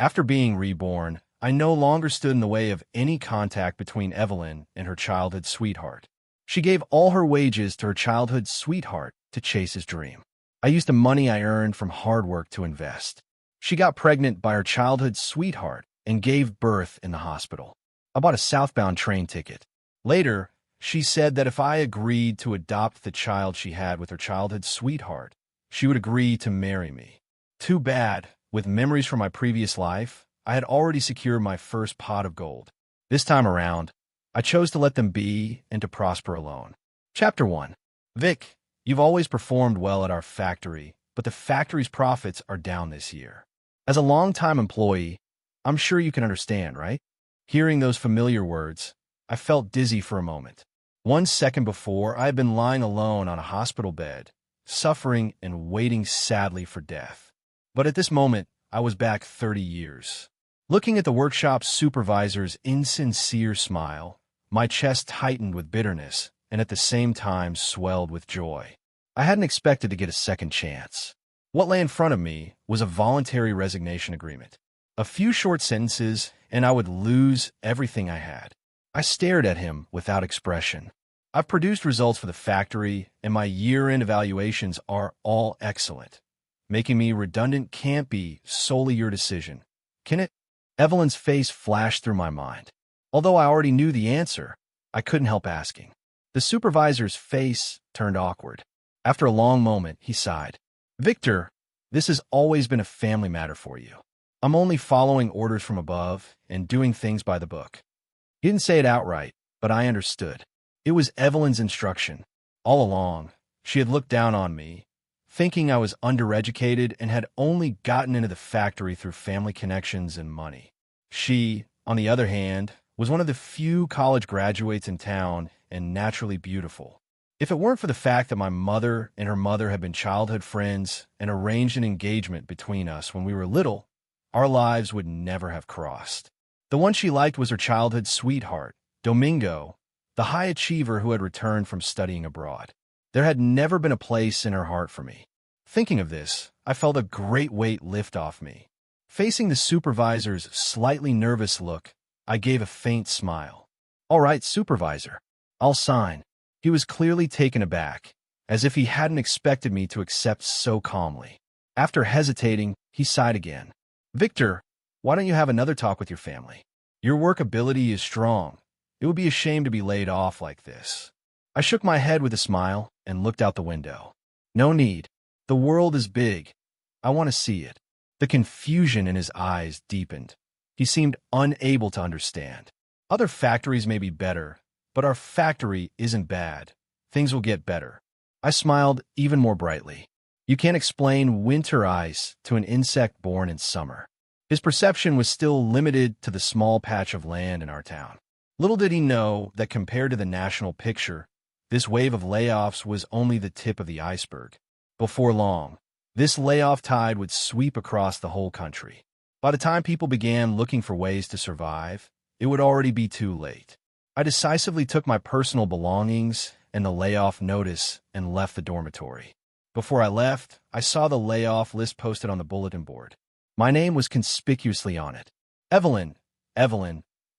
After being reborn, I no longer stood in the way of any contact between Evelyn and her childhood sweetheart. She gave all her wages to her childhood sweetheart to chase his dream. I used the money I earned from hard work to invest. She got pregnant by her childhood sweetheart and gave birth in the hospital. I bought a southbound train ticket. Later, she said that if I agreed to adopt the child she had with her childhood sweetheart, she would agree to marry me. Too bad, with memories from my previous life, I had already secured my first pot of gold. This time around, I chose to let them be and to prosper alone. Chapter 1. Vic, you've always performed well at our factory, but the factory's profits are down this year. As a longtime employee, I'm sure you can understand, right? Hearing those familiar words, I felt dizzy for a moment. 1 second before, I had been lying alone on a hospital bed, suffering and waiting sadly for death. But at this moment, I was back 30 years. Looking at the workshop supervisor's insincere smile, my chest tightened with bitterness and at the same time swelled with joy. I hadn't expected to get a second chance. What lay in front of me was a voluntary resignation agreement. A few short sentences, and I would lose everything I had. I stared at him without expression. I've produced results for the factory, and my year-end evaluations are all excellent. Making me redundant can't be solely your decision, can it? Evelyn's face flashed through my mind. Although I already knew the answer, I couldn't help asking. The supervisor's face turned awkward. After a long moment, he sighed. Victor, this has always been a family matter for you. I'm only following orders from above and doing things by the book. He didn't say it outright, but I understood. It was Evelyn's instruction. All along, she had looked down on me, thinking I was undereducated and had only gotten into the factory through family connections and money. She, on the other hand, was one of the few college graduates in town and naturally beautiful. If it weren't for the fact that my mother and her mother had been childhood friends and arranged an engagement between us when we were little, our lives would never have crossed. The one she liked was her childhood sweetheart, Domingo, the high achiever who had returned from studying abroad. There had never been a place in her heart for me. Thinking of this, I felt a great weight lift off me. Facing the supervisor's slightly nervous look, I gave a faint smile. All right, supervisor, I'll sign. He was clearly taken aback, as if he hadn't expected me to accept so calmly. After hesitating, he sighed again. Victor, why don't you have another talk with your family? Your work ability is strong. It would be a shame to be laid off like this. I shook my head with a smile and looked out the window. No need. The world is big. I want to see it. The confusion in his eyes deepened. He seemed unable to understand. Other factories may be better, but our factory isn't bad. Things will get better. I smiled even more brightly. You can't explain winter ice to an insect born in summer. His perception was still limited to the small patch of land in our town. Little did he know that compared to the national picture, this wave of layoffs was only the tip of the iceberg. Before long, this layoff tide would sweep across the whole country. By the time people began looking for ways to survive, it would already be too late. I decisively took my personal belongings and the layoff notice and left the dormitory. Before I left, I saw the layoff list posted on the bulletin board. My name was conspicuously on it. Evelyn,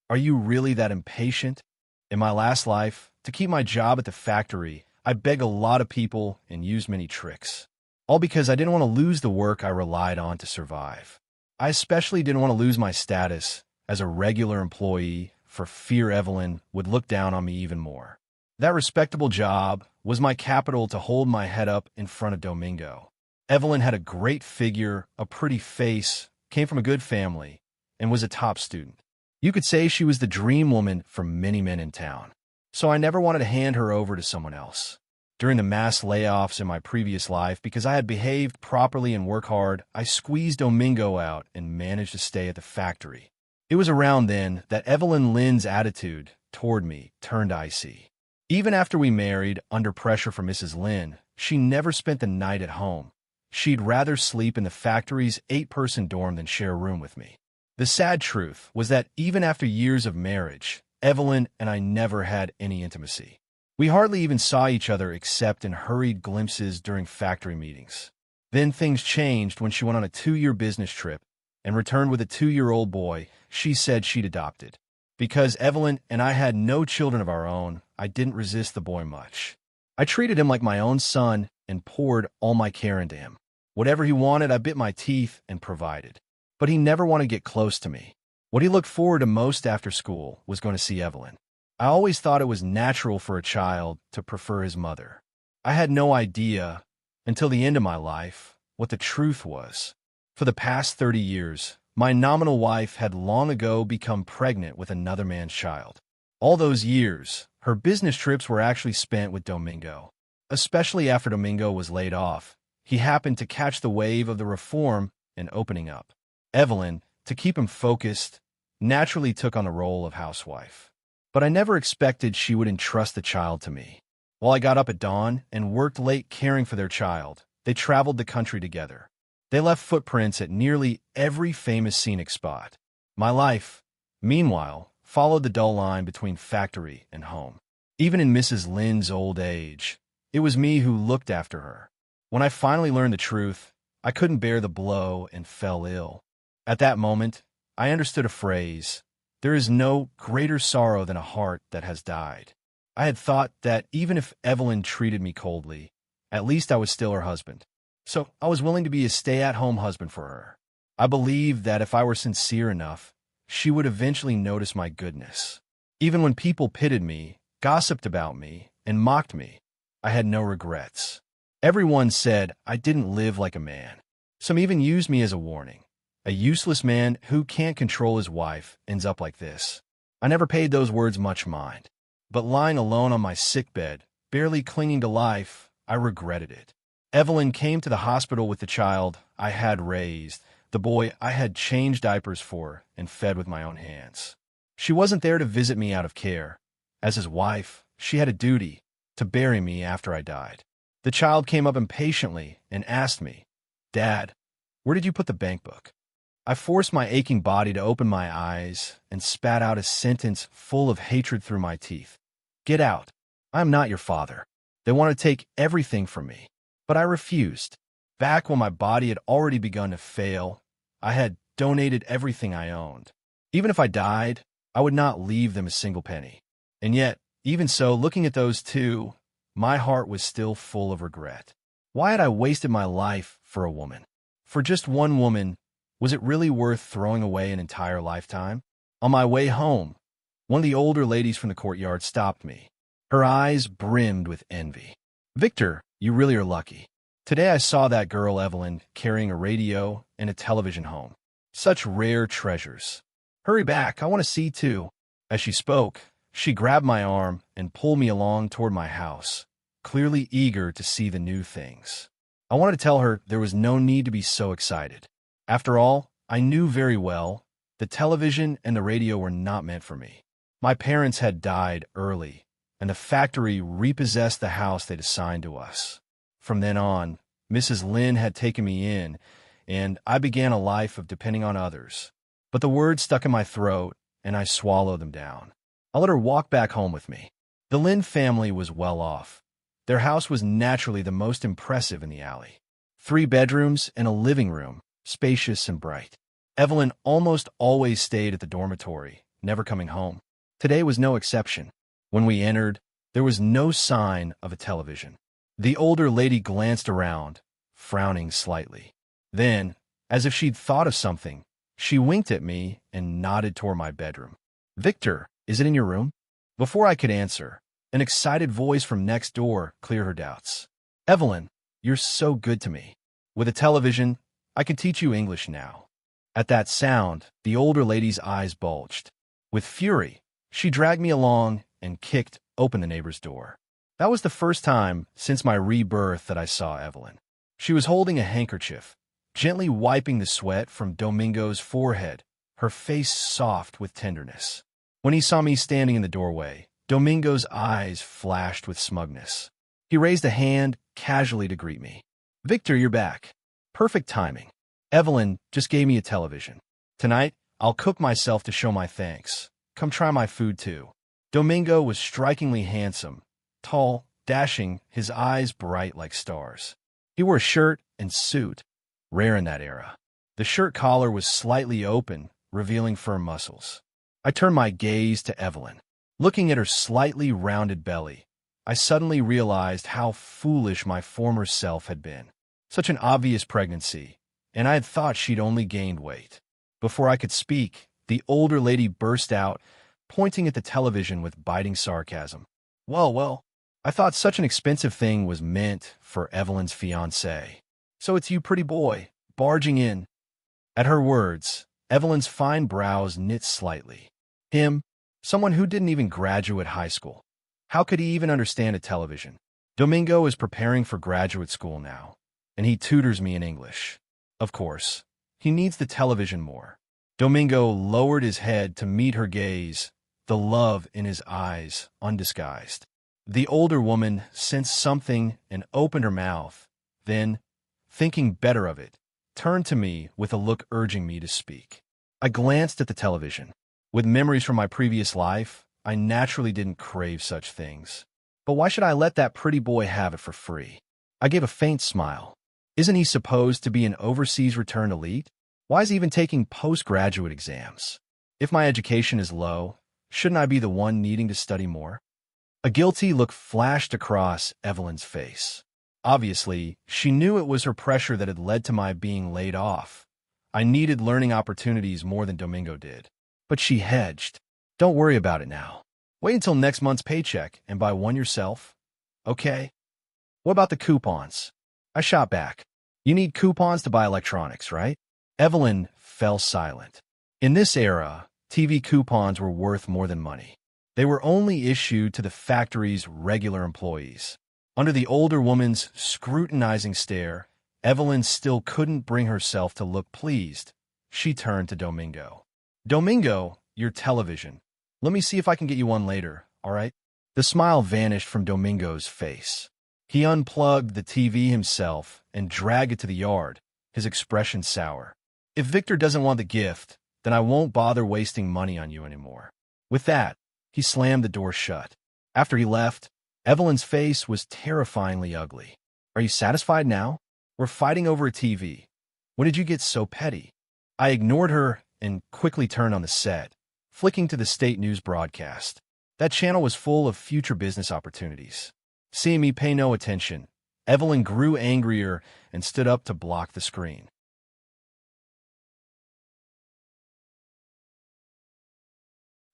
are you really that impatient? In my last life, to keep my job at the factory, I begged a lot of people and used many tricks. All because I didn't want to lose the work I relied on to survive. I especially didn't want to lose my status as a regular employee for fear Evelyn would look down on me even more. That respectable job was my capital to hold my head up in front of Domingo. Evelyn had a great figure, a pretty face, came from a good family, and was a top student. You could say she was the dream woman for many men in town. So I never wanted to hand her over to someone else. During the mass layoffs in my previous life, because I had behaved properly and worked hard, I squeezed Domingo out and managed to stay at the factory. It was around then that Evelyn Lynn's attitude toward me turned icy. Even after we married, under pressure from Mrs. Lynn, she never spent the night at home. She'd rather sleep in the factory's 8-person dorm than share a room with me. The sad truth was that even after years of marriage, Evelyn and I never had any intimacy. We hardly even saw each other except in hurried glimpses during factory meetings. Then things changed when she went on a 2-year business trip, and returned with a 2-year-old boy she said she'd adopted. Because Evelyn and I had no children of our own, I didn't resist the boy much. I treated him like my own son and poured all my care into him. Whatever he wanted, I bit my teeth and provided. But he never wanted to get close to me. What he looked forward to most after school was going to see Evelyn. I always thought it was natural for a child to prefer his mother. I had no idea, until the end of my life, what the truth was. For the past 30 years, my nominal wife had long ago become pregnant with another man's child. All those years, her business trips were actually spent with Domingo. Especially after Domingo was laid off, he happened to catch the wave of the reform and opening up. Evelyn, to keep him focused, naturally took on the role of housewife. But I never expected she would entrust the child to me. While I got up at dawn and worked late caring for their child, they traveled the country together. They left footprints at nearly every famous scenic spot. My life, meanwhile, followed the dull line between factory and home. Even in Mrs. Lynn's old age, it was me who looked after her. When I finally learned the truth, I couldn't bear the blow and fell ill. At that moment, I understood a phrase: there is no greater sorrow than a heart that has died. I had thought that even if Evelyn treated me coldly, at least I was still her husband. So I was willing to be a stay-at-home husband for her. I believed that if I were sincere enough, she would eventually notice my goodness. Even when people pitted me, gossiped about me, and mocked me, I had no regrets. Everyone said I didn't live like a man. Some even used me as a warning. A useless man who can't control his wife ends up like this. I never paid those words much mind. But lying alone on my sickbed, barely clinging to life, I regretted it. Evelyn came to the hospital with the child I had raised, the boy I had changed diapers for and fed with my own hands. She wasn't there to visit me out of care. As his wife, she had a duty to bury me after I died. The child came up impatiently and asked me, "Dad, where did you put the bank book?" I forced my aching body to open my eyes and spat out a sentence full of hatred through my teeth. "Get out. I am not your father." They wanted to take everything from me, but I refused. Back when my body had already begun to fail, I had donated everything I owned. Even if I died, I would not leave them a single penny. And yet, even so, looking at those two, my heart was still full of regret. Why had I wasted my life for a woman? For just one woman, was it really worth throwing away an entire lifetime? On my way home, one of the older ladies from the courtyard stopped me. Her eyes brimmed with envy. "Victor, you really are lucky. Today I saw that girl Evelyn carrying a radio and a television home. Such rare treasures. Hurry back, I want to see too." As she spoke, she grabbed my arm and pulled me along toward my house, clearly eager to see the new things. I wanted to tell her there was no need to be so excited. After all, I knew very well the television and the radio were not meant for me. My parents had died early, and the factory repossessed the house they'd assigned to us. From then on, Mrs. Lynn had taken me in, and I began a life of depending on others. But the words stuck in my throat, and I swallowed them down. I let her walk back home with me. The Lynn family was well off. Their house was naturally the most impressive in the alley. 3 bedrooms and a living room, spacious and bright. Evelyn almost always stayed at the dormitory, never coming home. Today was no exception. When we entered, there was no sign of a television. The older lady glanced around, frowning slightly. Then, as if she'd thought of something, she winked at me and nodded toward my bedroom. "Victor, is it in your room?" Before I could answer, an excited voice from next door cleared her doubts. "Evelyn, you're so good to me. With a television, I can teach you English now." At that sound, the older lady's eyes bulged. With fury, she dragged me along and kicked open the neighbor's door. That was the first time since my rebirth that I saw Evelyn. She was holding a handkerchief, gently wiping the sweat from Domingo's forehead, her face soft with tenderness. When he saw me standing in the doorway, Domingo's eyes flashed with smugness. He raised a hand casually to greet me. "Victor, you're back. Perfect timing. Evelyn just gave me a television. Tonight, I'll cook myself to show my thanks. Come try my food too." Domingo was strikingly handsome, tall, dashing, his eyes bright like stars. He wore a shirt and suit, rare in that era. The shirt collar was slightly open, revealing firm muscles. I turned my gaze to Evelyn. Looking at her slightly rounded belly, I suddenly realized how foolish my former self had been. Such an obvious pregnancy, and I had thought she'd only gained weight. Before I could speak, the older lady burst out, pointing at the television with biting sarcasm. Well, I thought such an expensive thing was meant for Evelyn's fiancé. So it's you, pretty boy, barging in. At her words, Evelyn's fine brows knit slightly. Him? Someone who didn't even graduate high school. How could he even understand a television? Domingo is preparing for graduate school now, and he tutors me in English. Of course, he needs the television more. Domingo lowered his head to meet her gaze, the love in his eyes undisguised. The older woman sensed something and opened her mouth, then, thinking better of it, turned to me with a look urging me to speak. I glanced at the television. With memories from my previous life, I naturally didn't crave such things. But why should I let that pretty boy have it for free? I gave a faint smile. Isn't he supposed to be an overseas returned elite? Why is he even taking postgraduate exams? If my education is low, shouldn't I be the one needing to study more? A guilty look flashed across Evelyn's face. Obviously, she knew it was her pressure that had led to my being laid off. I needed learning opportunities more than Domingo did. But she hedged. Don't worry about it now. Wait until next month's paycheck and buy one yourself. Okay? What about the coupons? I shot back. You need coupons to buy electronics, right? Evelyn fell silent. In this era, TV coupons were worth more than money. They were only issued to the factory's regular employees. Under the older woman's scrutinizing stare, Evelyn still couldn't bring herself to look pleased. She turned to Domingo. Domingo, your television. Let me see if I can get you one later, all right? The smile vanished from Domingo's face. He unplugged the TV himself and dragged it to the yard, his expression sour. If Victor doesn't want the gift, then I won't bother wasting money on you anymore. With that, he slammed the door shut. After he left, Evelyn's face was terrifyingly ugly. Are you satisfied now? We're fighting over a TV. When did you get so petty? I ignored her and quickly turned on the set, flicking to the state news broadcast. That channel was full of future business opportunities. Seeing me pay no attention, Evelyn grew angrier and stood up to block the screen.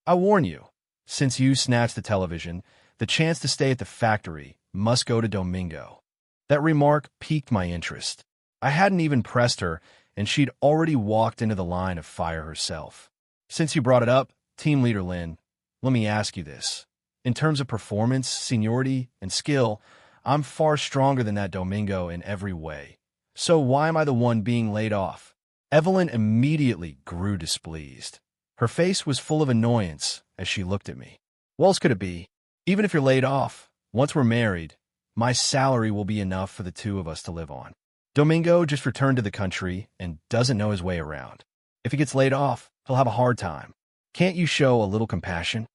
I warn you, since you snatched the television, the chance to stay at the factory must go to Domingo. That remark piqued my interest. I hadn't even pressed her, and she'd already walked into the line of fire herself. Since you brought it up, Team Leader Lin, let me ask you this. In terms of performance, seniority, and skill, I'm far stronger than that Domingo in every way. So why am I the one being laid off? Evelyn immediately grew displeased. Her face was full of annoyance as she looked at me. What else could it be? Even if you're laid off, once we're married, my salary will be enough for the two of us to live on. Domingo just returned to the country and doesn't know his way around. If he gets laid off, he'll have a hard time. Can't you show a little compassion?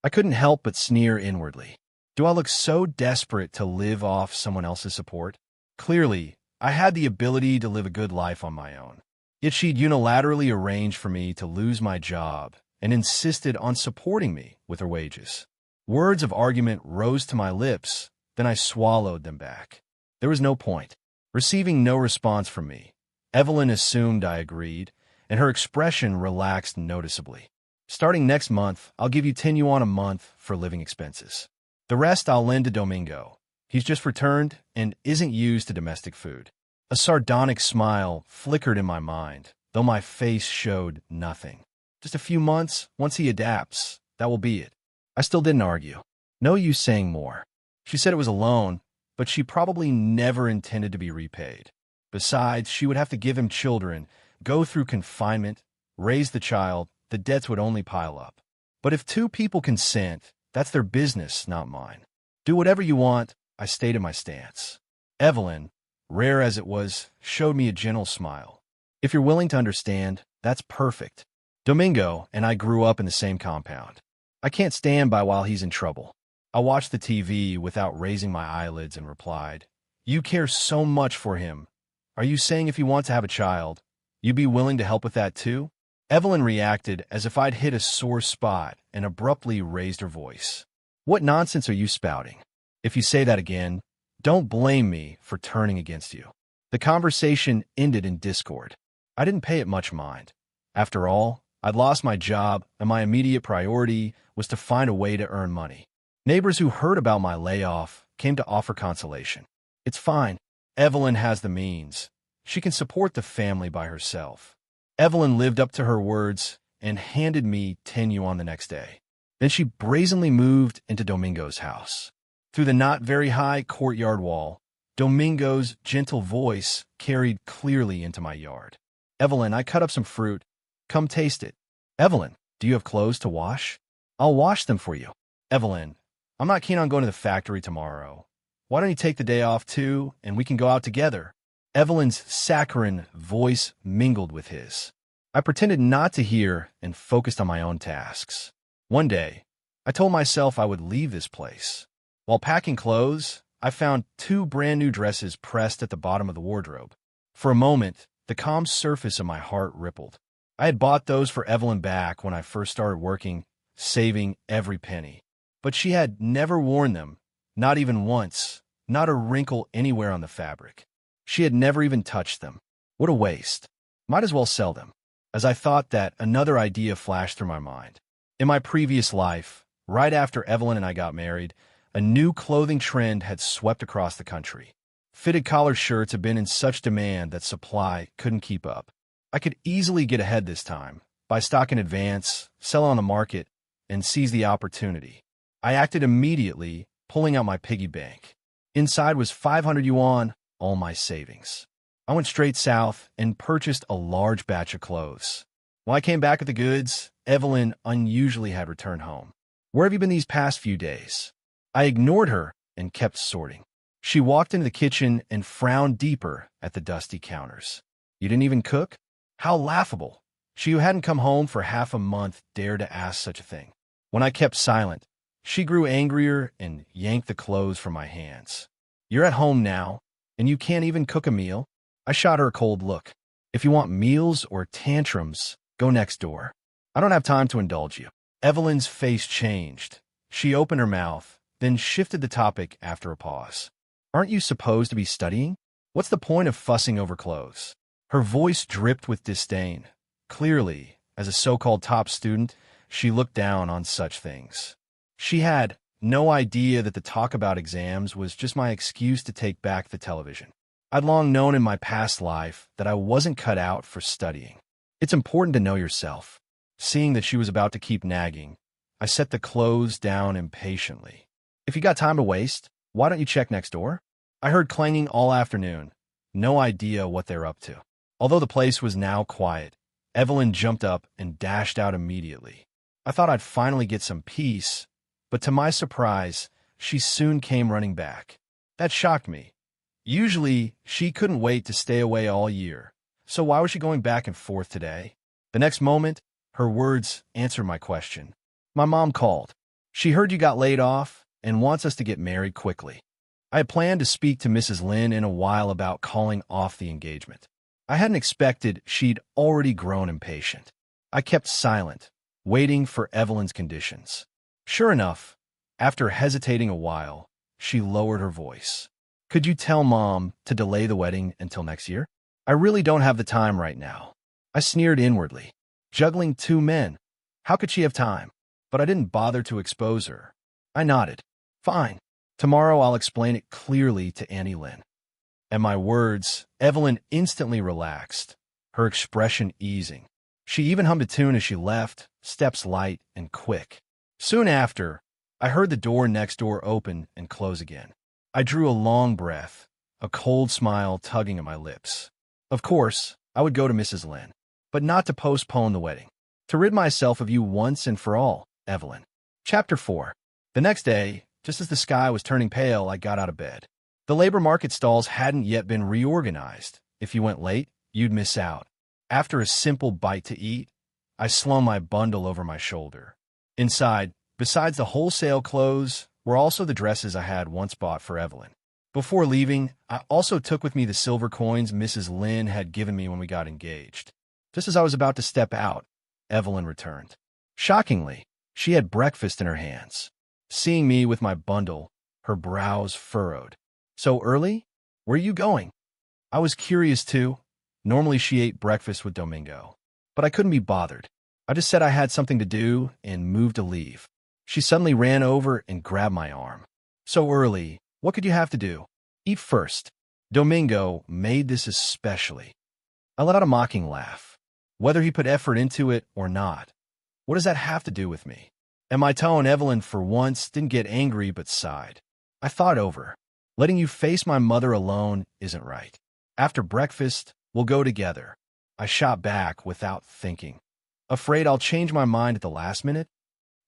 I couldn't help but sneer inwardly. Do I look so desperate to live off someone else's support? Clearly, I had the ability to live a good life on my own. Yet she'd unilaterally arranged for me to lose my job and insisted on supporting me with her wages. Words of argument rose to my lips, then I swallowed them back. There was no point. Receiving no response from me, Evelyn assumed I agreed, and her expression relaxed noticeably. Starting next month, I'll give you 10 yuan a month for living expenses. The rest I'll lend to Domingo. He's just returned and isn't used to domestic food. A sardonic smile flickered in my mind, though my face showed nothing. Just a few months, once he adapts, that will be it. I still didn't argue. No use saying more. She said it was a loan, but she probably never intended to be repaid. Besides, she would have to give him children, go through confinement, raise the child. The debts would only pile up. But if two people consent, that's their business, not mine. Do whatever you want, I stayed in my stance. Evelyn, rare as it was, showed me a gentle smile. If you're willing to understand, that's perfect. Domingo and I grew up in the same compound. I can't stand by while he's in trouble. I watched the TV without raising my eyelids and replied, You care so much for him. Are you saying if he wants to have a child, You be willing to help with that too? Evelyn reacted as if I'd hit a sore spot and abruptly raised her voice. What nonsense are you spouting? If you say that again, don't blame me for turning against you. The conversation ended in discord. I didn't pay it much mind. After all, I'd lost my job, and my immediate priority was to find a way to earn money. Neighbors who heard about my layoff came to offer consolation. It's fine. Evelyn has the means. She can support the family by herself. Evelyn lived up to her words and handed me 10 yuan the next day. Then she brazenly moved into Domingo's house. Through the not very high courtyard wall, Domingo's gentle voice carried clearly into my yard. Evelyn, I cut up some fruit. Come taste it. Evelyn, do you have clothes to wash? I'll wash them for you. Evelyn, I'm not keen on going to the factory tomorrow. Why don't you take the day off too, and we can go out together? Evelyn's saccharine voice mingled with his. I pretended not to hear and focused on my own tasks. One day, I told myself I would leave this place. While packing clothes, I found 2 brand new dresses pressed at the bottom of the wardrobe. For a moment, the calm surface of my heart rippled. I had bought those for Evelyn back when I first started working, saving every penny. But she had never worn them, not even once, not a wrinkle anywhere on the fabric. She had never even touched them. What a waste. Might as well sell them. As I thought that, another idea flashed through my mind. In my previous life, right after Evelyn and I got married, a new clothing trend had swept across the country. Fitted collar shirts had been in such demand that supply couldn't keep up. I could easily get ahead this time, buy stock in advance, sell on the market, and seize the opportunity. I acted immediately, pulling out my piggy bank. Inside was 500 yuan, all my savings. I went straight south and purchased a large batch of clothes. When I came back with the goods, Evelyn unusually had returned home. Where have you been these past few days? I ignored her and kept sorting. She walked into the kitchen and frowned deeper at the dusty counters. You didn't even cook? How laughable. She who hadn't come home for half a month dared to ask such a thing. When I kept silent, she grew angrier and yanked the clothes from my hands. You're at home now, and you can't even cook a meal? I shot her a cold look. If you want meals or tantrums, go next door. I don't have time to indulge you. Evelyn's face changed. She opened her mouth, then shifted the topic after a pause. Aren't you supposed to be studying? What's the point of fussing over clothes? Her voice dripped with disdain. Clearly, as a so-called top student, she looked down on such things. She had no idea that the talk about exams was just my excuse to take back the television. I'd long known in my past life that I wasn't cut out for studying. It's important to know yourself. Seeing that she was about to keep nagging, I set the clothes down impatiently. If you got time to waste, why don't you check next door? I heard clanging all afternoon. No idea what they're up to. Although the place was now quiet, Evelyn jumped up and dashed out immediately. I thought I'd finally get some peace, but to my surprise, she soon came running back. That shocked me. Usually, she couldn't wait to stay away all year, so why was she going back and forth today? The next moment, her words answered my question. My mom called. She heard you got laid off and wants us to get married quickly. I had planned to speak to Mrs. Lin in a while about calling off the engagement. I hadn't expected she'd already grown impatient. I kept silent, waiting for Evelyn's conditions. Sure enough, after hesitating a while, she lowered her voice. Could you tell Mom to delay the wedding until next year? I really don't have the time right now. I sneered inwardly. Juggling 2 men. How could she have time? But I didn't bother to expose her. I nodded. Fine. Tomorrow I'll explain it clearly to Annie Lin. At my words, Evelyn instantly relaxed, her expression easing. She even hummed a tune as she left, steps light and quick. Soon after, I heard the door next door open and close again. I drew a long breath, a cold smile tugging at my lips. Of course, I would go to Mrs. Lin, but not to postpone the wedding. To rid myself of you once and for all, Evelyn. Chapter 4. The next day, just as the sky was turning pale, I got out of bed. The labor market stalls hadn't yet been reorganized. If you went late, you'd miss out. After a simple bite to eat, I slung my bundle over my shoulder. Inside, besides the wholesale clothes, were also the dresses I had once bought for Evelyn. Before leaving, I also took with me the silver coins Mrs. Lin had given me when we got engaged. Just as I was about to step out, Evelyn returned. Shockingly, she had breakfast in her hands. Seeing me with my bundle, her brows furrowed. So early? Where are you going? I was curious too. Normally she ate breakfast with Domingo, but I couldn't be bothered. I just said I had something to do and moved to leave. She suddenly ran over and grabbed my arm. So early, what could you have to do? Eat first. Domingo made this especially. I let out a mocking laugh. Whether he put effort into it or not, what does that have to do with me? At my tone, Evelyn for once didn't get angry but sighed. I thought over. Letting you face my mother alone isn't right. After breakfast, we'll go together. I shot back without thinking. Afraid I'll change my mind at the last minute?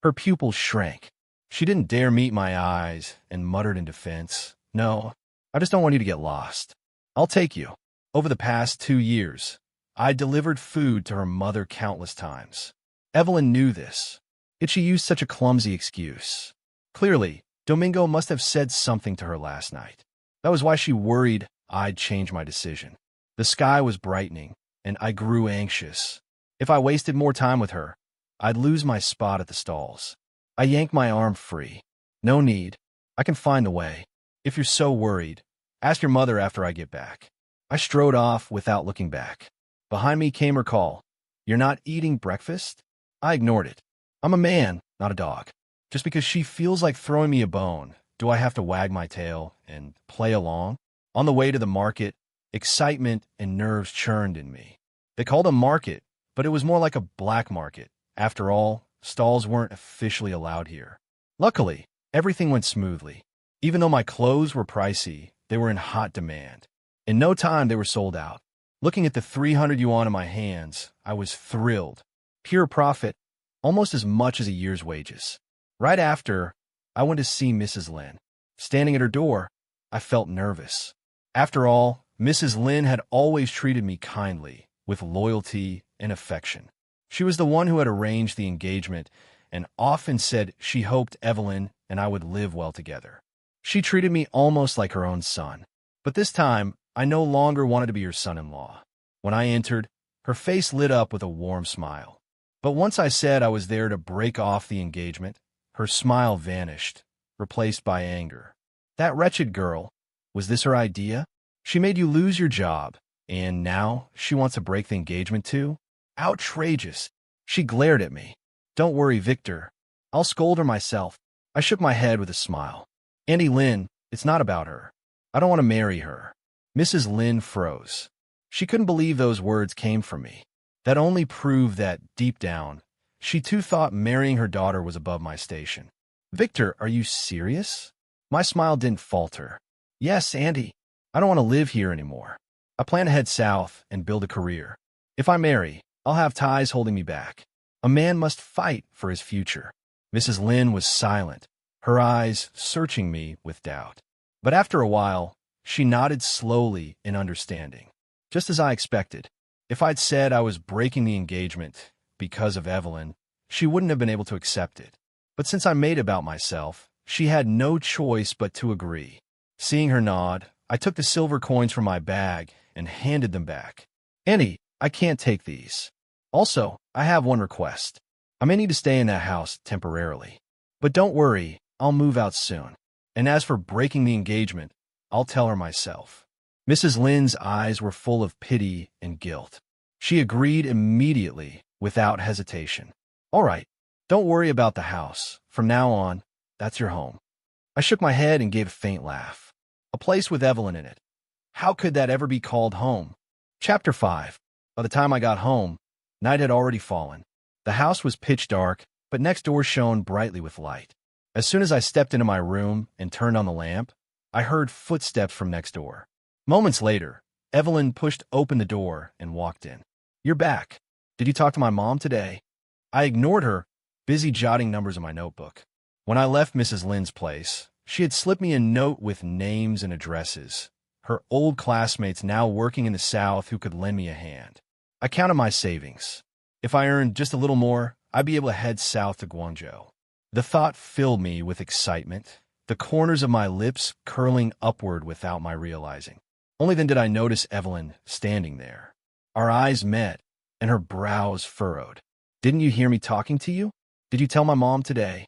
Her pupils shrank. She didn't dare meet my eyes and muttered in defense, "No, I just don't want you to get lost. I'll take you." Over the past 2 years, I delivered food to her mother countless times. Evelyn knew this, yet she used such a clumsy excuse. Clearly, Domingo must have said something to her last night. That was why she worried I'd change my decision. The sky was brightening, and I grew anxious. If I wasted more time with her, I'd lose my spot at the stalls. I yanked my arm free. "No need. I can find the way. If you're so worried, ask your mother after I get back." I strode off without looking back. Behind me came her call. "You're not eating breakfast?" I ignored it. I'm a man, not a dog. Just because she feels like throwing me a bone, do I have to wag my tail and play along? On the way to the market, excitement and nerves churned in me. They called a market, but it was more like a black market. After all, stalls weren't officially allowed here. Luckily, everything went smoothly. Even though my clothes were pricey, they were in hot demand. In no time, they were sold out. Looking at the 300 yuan in my hands, I was thrilled. Pure profit, almost as much as a year's wages. Right after, I went to see Mrs. Lin. Standing at her door, I felt nervous. After all, Mrs. Lin had always treated me kindly, with loyalty and affection. She was the one who had arranged the engagement and often said she hoped Evelyn and I would live well together. She treated me almost like her own son. But this time, I no longer wanted to be her son-in-law. When I entered, her face lit up with a warm smile. But once I said I was there to break off the engagement, her smile vanished, replaced by anger. That wretched girl, was this her idea? She made you lose your job, and now she wants to break the engagement too? Outrageous. She glared at me. "Don't worry, Victor. I'll scold her myself." I shook my head with a smile. "Auntie Lin, it's not about her. I don't want to marry her." Mrs. Lin froze. She couldn't believe those words came from me. That only proved that, deep down, she too thought marrying her daughter was above my station. "Victor, are you serious?" My smile didn't falter. "Yes, Auntie. I don't want to live here anymore. I plan to head south and build a career. If I marry, I'll have ties holding me back. A man must fight for his future." Mrs. Lin was silent, her eyes searching me with doubt. But after a while, she nodded slowly in understanding. Just as I expected. If I'd said I was breaking the engagement because of Evelyn, she wouldn't have been able to accept it. But since I made it about myself, she had no choice but to agree. Seeing her nod, I took the silver coins from my bag and handed them back. "Auntie, I can't take these. Also, I have one request. I may need to stay in that house temporarily. But don't worry, I'll move out soon. And as for breaking the engagement, I'll tell her myself." Mrs. Lin's eyes were full of pity and guilt. She agreed immediately, without hesitation. "All right, don't worry about the house. From now on, that's your home." I shook my head and gave a faint laugh. A place with Evelyn in it. How could that ever be called home? Chapter 5. By the time I got home, night had already fallen. The house was pitch dark, but next door shone brightly with light. As soon as I stepped into my room and turned on the lamp, I heard footsteps from next door. Moments later, Evelyn pushed open the door and walked in. "You're back. Did you talk to my mom today?" I ignored her, busy jotting numbers in my notebook. When I left Mrs. Lin's place, she had slipped me a note with names and addresses. Her old classmates now working in the South who could lend me a hand. I counted my savings. If I earned just a little more, I'd be able to head south to Guangzhou. The thought filled me with excitement, the corners of my lips curling upward without my realizing. Only then did I notice Evelyn standing there. Our eyes met, and her brows furrowed. Didn't you hear me talking to you? Did you tell my mom today?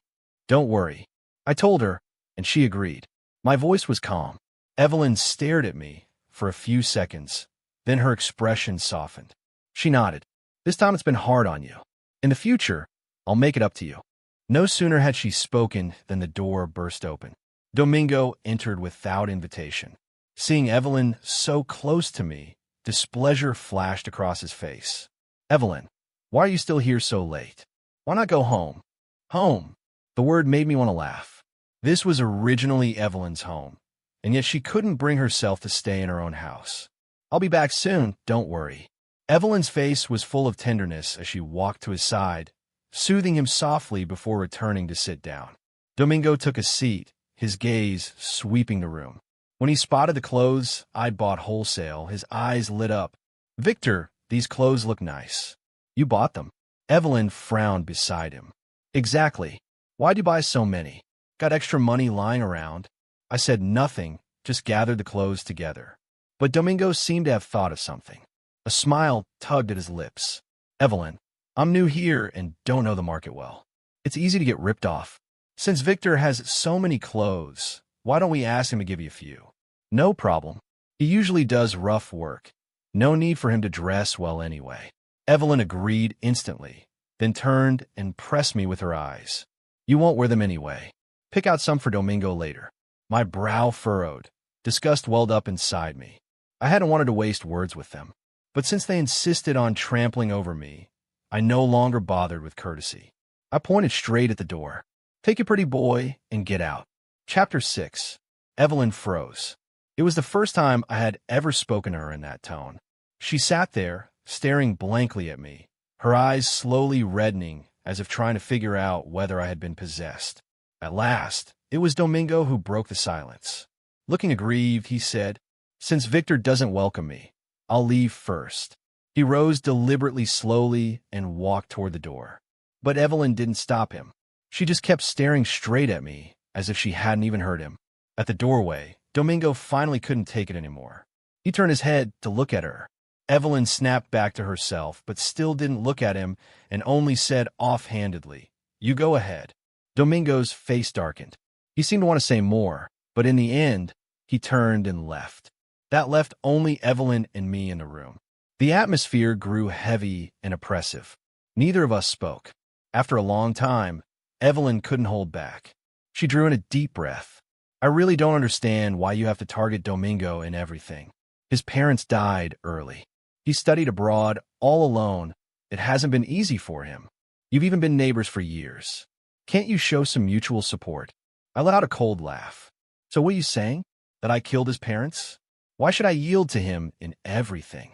Don't worry. I told her, and she agreed. My voice was calm. Evelyn stared at me for a few seconds, then her expression softened. She nodded. This time it's been hard on you. In the future, I'll make it up to you. No sooner had she spoken than the door burst open. Domingo entered without invitation. Seeing Evelyn so close to me, displeasure flashed across his face. Evelyn, why are you still here so late? Why not go home? Home. The word made me want to laugh. This was originally Evelyn's home, and yet she couldn't bring herself to stay in her own house. I'll be back soon, don't worry. Evelyn's face was full of tenderness as she walked to his side, soothing him softly before returning to sit down. Domingo took a seat, his gaze sweeping the room. When he spotted the clothes I'd bought wholesale, his eyes lit up. Victor, these clothes look nice. You bought them. Evelyn frowned beside him. Exactly. Why'd you buy so many? Got extra money lying around? I said nothing, just gathered the clothes together. But Domingo seemed to have thought of something. A smile tugged at his lips. Evelyn, I'm new here and don't know the market well. It's easy to get ripped off. Since Victor has so many clothes, why don't we ask him to give you a few? No problem. He usually does rough work. No need for him to dress well anyway. Evelyn agreed instantly, then turned and pressed me with her eyes. You won't wear them anyway. Pick out some for Domingo later. My brow furrowed. Disgust welled up inside me. I hadn't wanted to waste words with them. But since they insisted on trampling over me, I no longer bothered with courtesy. I pointed straight at the door. Take your pretty boy and get out. Chapter 6. Evelyn froze. It was the first time I had ever spoken to her in that tone. She sat there, staring blankly at me, her eyes slowly reddening as if trying to figure out whether I had been possessed. At last, it was Domingo who broke the silence. Looking aggrieved, he said, Since Victor doesn't welcome me, I'll leave first. He rose deliberately slowly and walked toward the door. But Evelyn didn't stop him. She just kept staring straight at me, as if she hadn't even heard him. At the doorway, Domingo finally couldn't take it anymore. He turned his head to look at her. Evelyn snapped back to herself, but still didn't look at him and only said offhandedly, You go ahead. Domingo's face darkened. He seemed to want to say more, but in the end, he turned and left. That left only Evelyn and me in the room. The atmosphere grew heavy and oppressive. Neither of us spoke. After a long time, Evelyn couldn't hold back. She drew in a deep breath. I really don't understand why you have to target Domingo in everything. His parents died early. He studied abroad all alone. It hasn't been easy for him. You've even been neighbors for years. Can't you show some mutual support? I let out a cold laugh. So what are you saying? That I killed his parents? Why should I yield to him in everything?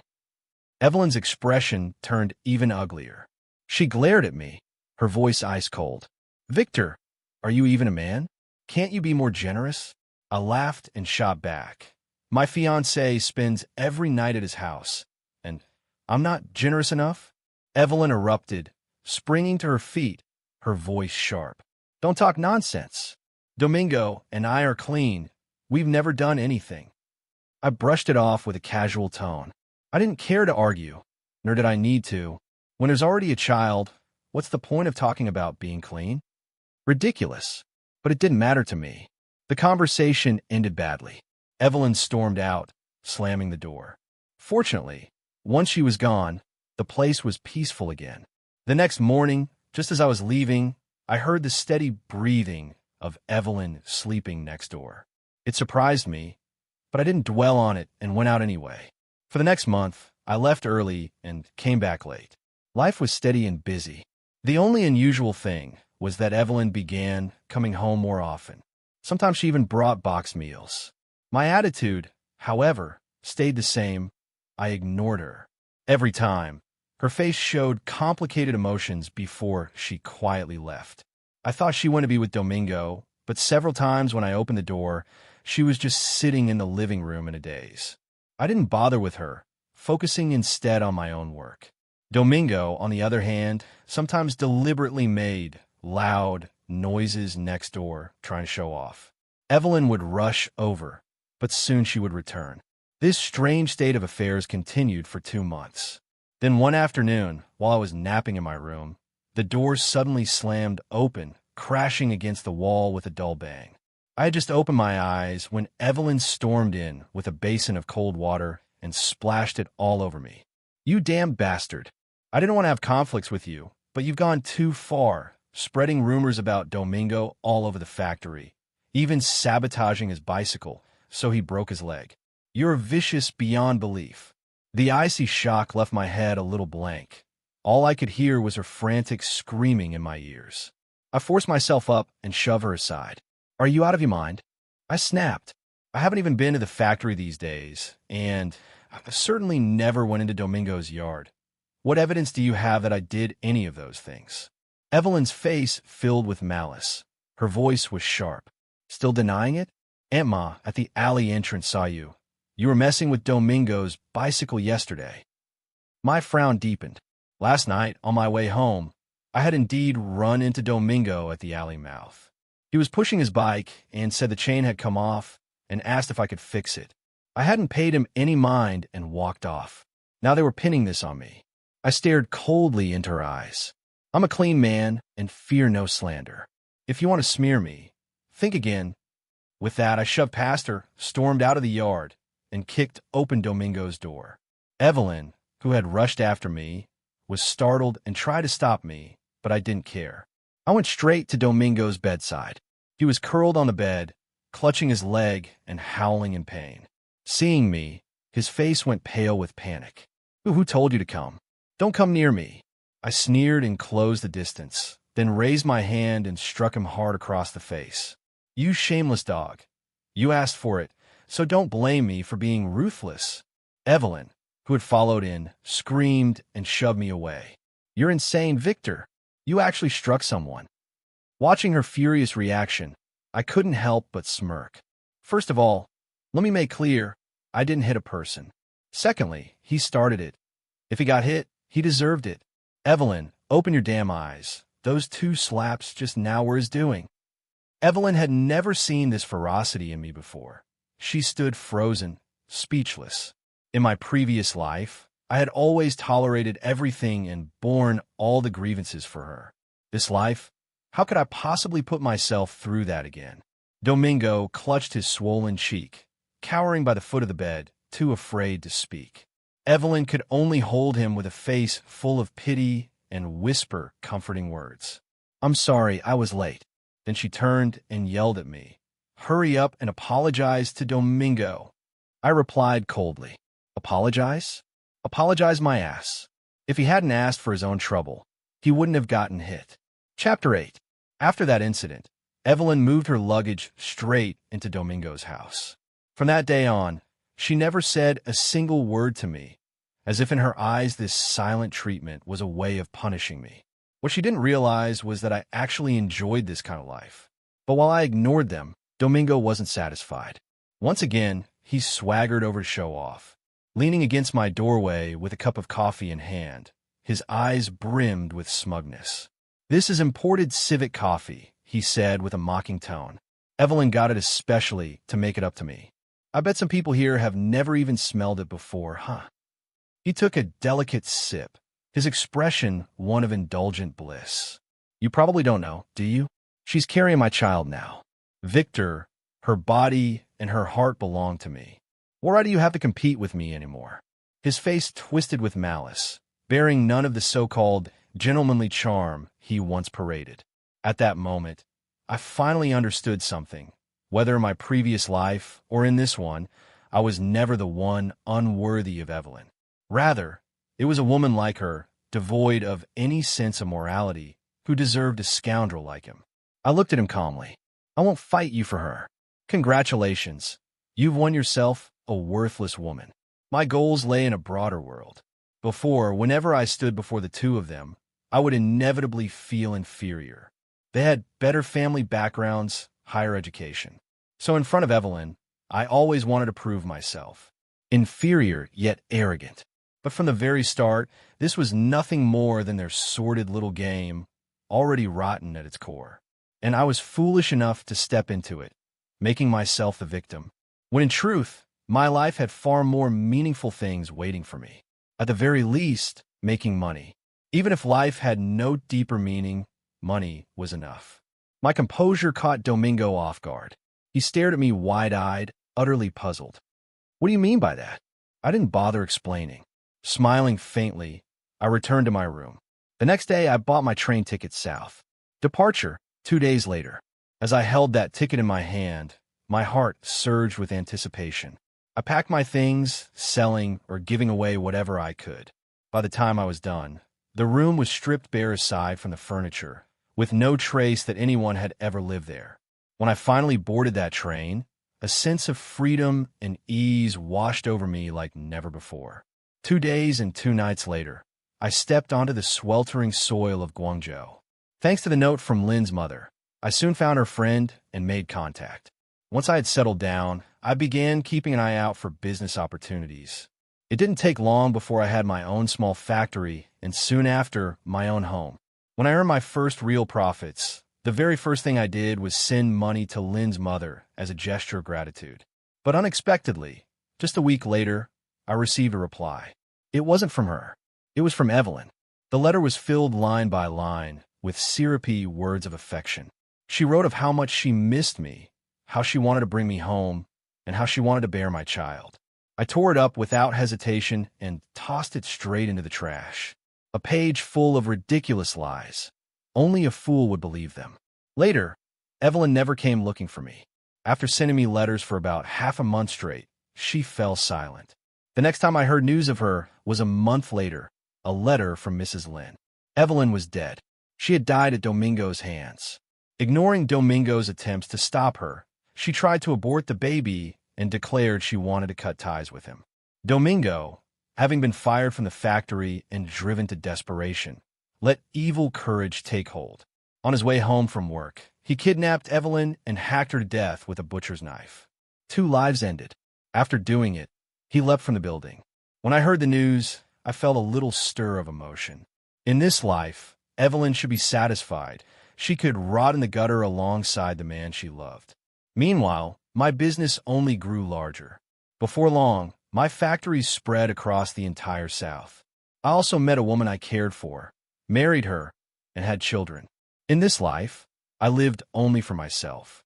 Evelyn's expression turned even uglier. She glared at me, her voice ice cold. Victor, are you even a man? Can't you be more generous? I laughed and shot back. My fiancé spends every night at his house, and I'm not generous enough? Evelyn erupted, springing to her feet, her voice sharp. Don't talk nonsense. Domingo and I are clean. We've never done anything. I brushed it off with a casual tone. I didn't care to argue, nor did I need to. When there's already a child, what's the point of talking about being clean? Ridiculous. But it didn't matter to me. The conversation ended badly. Evelyn stormed out, slamming the door. Fortunately, once she was gone, the place was peaceful again. The next morning, just as I was leaving, I heard the steady breathing of Evelyn sleeping next door. It surprised me, but I didn't dwell on it and went out anyway. For the next month, I left early and came back late. Life was steady and busy. The only unusual thing was that Evelyn began coming home more often. Sometimes she even brought box meals. My attitude, however, stayed the same. I ignored her. Every time, her face showed complicated emotions before she quietly left. I thought she wanted to be with Domingo, but several times when I opened the door, she was just sitting in the living room in a daze. I didn't bother with her, focusing instead on my own work. Domingo, on the other hand, sometimes deliberately made loud noises next door, trying to show off. Evelyn would rush over, but soon she would return. This strange state of affairs continued for 2 months. Then one afternoon, while I was napping in my room, the door suddenly slammed open, crashing against the wall with a dull bang. I had just opened my eyes when Evelyn stormed in with a basin of cold water and splashed it all over me. "You damn bastard. I didn't want to have conflicts with you, but you've gone too far, spreading rumors about Domingo all over the factory, even sabotaging his bicycle so he broke his leg. You're vicious beyond belief." The icy shock left my head a little blank. All I could hear was her frantic screaming in my ears. I forced myself up and shoved her aside. "Are you out of your mind?" I snapped. "I haven't even been to the factory these days, and I certainly never went into Domingo's yard. What evidence do you have that I did any of those things?" Evelyn's face filled with malice. Her voice was sharp. "Still denying it? Aunt Ma at the alley entrance saw you. You were messing with Domingo's bicycle yesterday." My frown deepened. Last night, on my way home, I had indeed run into Domingo at the alley mouth. He was pushing his bike and said the chain had come off and asked if I could fix it. I hadn't paid him any mind and walked off. Now they were pinning this on me. I stared coldly into her eyes. "I'm a clean man and fear no slander. If you want to smear me, think again." With that, I shoved past her, stormed out of the yard, and kicked open Domingo's door. Evelyn, who had rushed after me, was startled and tried to stop me, but I didn't care. I went straight to Domingo's bedside. He was curled on the bed, clutching his leg and howling in pain. Seeing me, his face went pale with panic. Who told you to come? Don't come near me." I sneered and closed the distance, then raised my hand and struck him hard across the face. "You shameless dog. You asked for it, so don't blame me for being ruthless." Evelyn, who had followed in, screamed and shoved me away. "You're insane, Victor. You actually struck someone." Watching her furious reaction, I couldn't help but smirk. First of all, let me make clear, I didn't hit a person. Secondly, he started it. If he got hit, he deserved it. "Evelyn, open your damn eyes. Those 2 slaps just now were his doing." Evelyn had never seen this ferocity in me before. She stood frozen, speechless. In my previous life, I had always tolerated everything and borne all the grievances for her. This life, how could I possibly put myself through that again? Domingo clutched his swollen cheek, cowering by the foot of the bed, too afraid to speak. Evelyn could only hold him with a face full of pity and whisper comforting words. "I'm sorry, I was late." Then she turned and yelled at me, "Hurry up and apologize to Domingo." I replied coldly, "Apologize? Apologize my ass. If he hadn't asked for his own trouble, he wouldn't have gotten hit." Chapter 8. After that incident, Evelyn moved her luggage straight into Domingo's house. From that day on, she never said a single word to me, as if in her eyes this silent treatment was a way of punishing me. What she didn't realize was that I actually enjoyed this kind of life. But while I ignored them, Domingo wasn't satisfied. Once again, he swaggered over to show off. Leaning against my doorway with a cup of coffee in hand, his eyes brimmed with smugness. "This is imported Civic coffee," he said with a mocking tone. "Evelyn got it especially to make it up to me. I bet some people here have never even smelled it before, huh?" He took a delicate sip, his expression one of indulgent bliss. "You probably don't know, do you? She's carrying my child now. Victor, her body and her heart belong to me. Why do you have to compete with me anymore?" His face twisted with malice, bearing none of the so-called gentlemanly charm he once paraded. At that moment, I finally understood something. Whether in my previous life or in this one, I was never the one unworthy of Evelyn. Rather, it was a woman like her, devoid of any sense of morality, who deserved a scoundrel like him. I looked at him calmly. "I won't fight you for her. Congratulations. You've won yourself a worthless woman. My goals lay in a broader world. Before, whenever I stood before the two of them, I would inevitably feel inferior. They had better family backgrounds, higher education. So in front of Evelyn, I always wanted to prove myself. Inferior, yet arrogant. But from the very start, this was nothing more than their sordid little game, already rotten at its core. And I was foolish enough to step into it, making myself the victim, when in truth, my life had far more meaningful things waiting for me. At the very least, making money. Even if life had no deeper meaning, money was enough. My composure caught Domingo off guard. He stared at me wide-eyed, utterly puzzled. What do you mean by that? I didn't bother explaining. Smiling faintly, I returned to my room. The next day, I bought my train ticket south. Departure, 2 days later. As I held that ticket in my hand, my heart surged with anticipation. I packed my things, selling or giving away whatever I could. By the time I was done, the room was stripped bare aside from the furniture, with no trace that anyone had ever lived there. When I finally boarded that train, a sense of freedom and ease washed over me like never before. 2 days and 2 nights later, I stepped onto the sweltering soil of Guangzhou. Thanks to the note from Lin's mother, I soon found her friend and made contact. Once I had settled down, I began keeping an eye out for business opportunities. It didn't take long before I had my own small factory and soon after, my own home. When I earned my first real profits, the very first thing I did was send money to Lin's mother as a gesture of gratitude. But unexpectedly, just a week later, I received a reply. It wasn't from her. It was from Evelyn. The letter was filled line by line with syrupy words of affection. She wrote of how much she missed me, how she wanted to bring me home, and how she wanted to bear my child. I tore it up without hesitation and tossed it straight into the trash. A page full of ridiculous lies. Only a fool would believe them. Later, Evelyn never came looking for me. After sending me letters for about half a month straight, she fell silent. The next time I heard news of her was a month later, a letter from Mrs. Lin. Evelyn was dead. She had died at Domingo's hands. Ignoring Domingo's attempts to stop her, she tried to abort the baby and declared she wanted to cut ties with him. Domingo, having been fired from the factory and driven to desperation, let evil courage take hold. On his way home from work, he kidnapped Evelyn and hacked her to death with a butcher's knife. 2 lives ended. After doing it, he leapt from the building. When I heard the news, I felt a little stir of emotion. In this life, Evelyn should be satisfied. She could rot in the gutter alongside the man she loved. Meanwhile, my business only grew larger. Before long, my factories spread across the entire South. I also met a woman I cared for, married her, and had children. In this life, I lived only for myself.